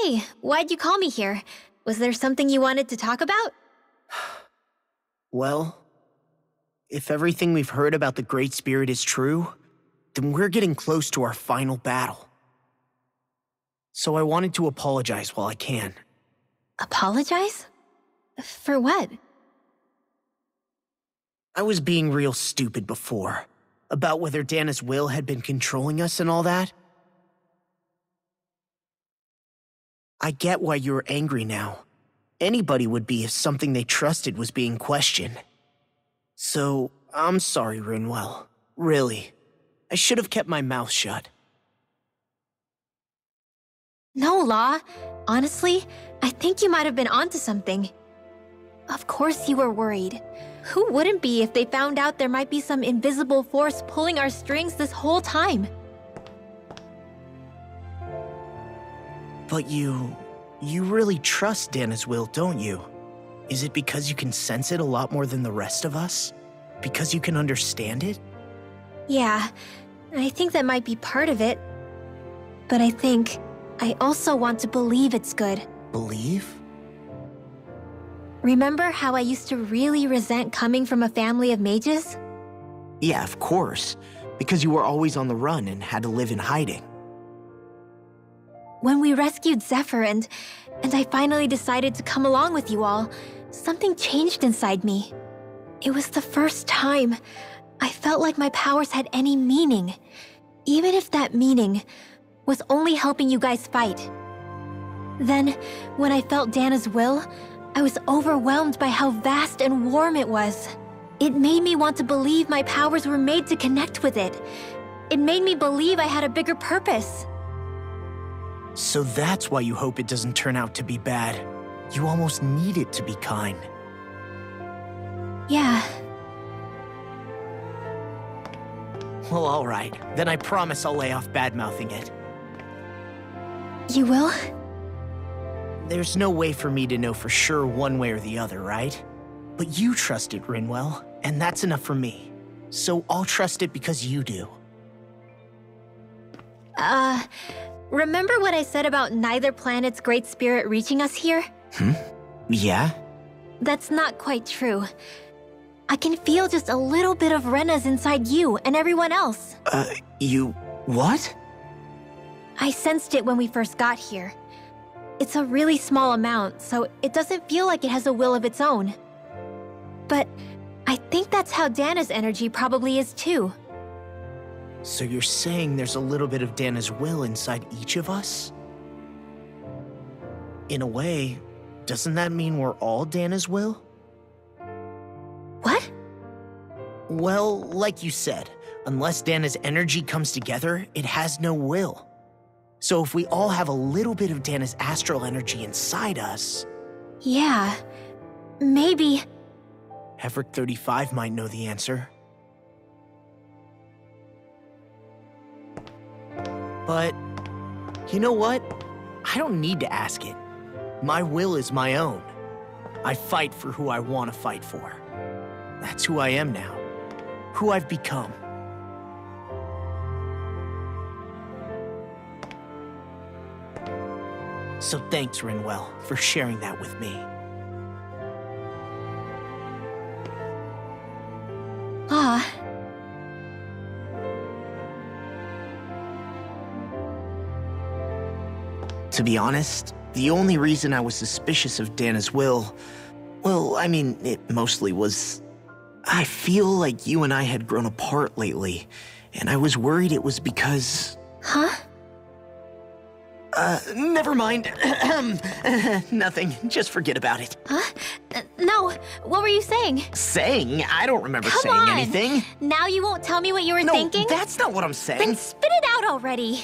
Hey, why'd you call me here? Was there something you wanted to talk about? Well, if everything we've heard about the Great Spirit is true, then we're getting close to our final battle. So I wanted to apologize while I can. Apologize? For what? I was being real stupid before, about whether Dana's will had been controlling us and all that. I get why you're angry now. Anybody would be if something they trusted was being questioned. So, I'm sorry, Rinwell. Really. I should have kept my mouth shut. No, Law. Honestly, I think you might have been onto something. Of course you were worried. Who wouldn't be if they found out there might be some invisible force pulling our strings this whole time? But you really trust Dana's will, don't you? Is it because you can sense it a lot more than the rest of us? Because you can understand it? Yeah, I think that might be part of it. But I think I also want to believe it's good. Believe? Remember how I used to really resent coming from a family of mages? Yeah, of course. Because you were always on the run and had to live in hiding. When we rescued Zephyr and I finally decided to come along with you all, something changed inside me. It was the first time I felt like my powers had any meaning, even if that meaning was only helping you guys fight. Then, when I felt Dana's will, I was overwhelmed by how vast and warm it was. It made me want to believe my powers were made to connect with it. It made me believe I had a bigger purpose. So that's why you hope it doesn't turn out to be bad. You almost need it to be kind. Yeah. Well, alright. Then I promise I'll lay off bad-mouthing it. You will? There's no way for me to know for sure one way or the other, right? But you trust it, Rinwell, and that's enough for me. So I'll trust it because you do. Remember what I said about neither planet's great spirit reaching us here? Yeah? That's not quite true. I can feel just a little bit of Rena's inside you and everyone else. You... what? I sensed it when we first got here. It's a really small amount, so it doesn't feel like it has a will of its own. But I think that's how Dana's energy probably is too. So you're saying there's a little bit of Dana's will inside each of us? In a way, doesn't that mean we're all Dana's will? What? Well, like you said, unless Dana's energy comes together, it has no will. So if we all have a little bit of Dana's astral energy inside us... Yeah, maybe... Hefric 35 might know the answer. But, you know what? I don't need to ask it. My will is my own. I fight for who I want to fight for. That's who I am now. Who I've become. So thanks, Rinwell, for sharing that with me. To be honest, the only reason I was suspicious of Dana's will, well, I mean, it mostly was... I feel like you and I had grown apart lately, and I was worried it was because... Huh? Never mind. Nothing. Just forget about it. Huh? No, what were you saying? Saying? I don't remember Come saying on. anything. Now you won't tell me what you were thinking? No, that's not what I'm saying. Then spit it out already.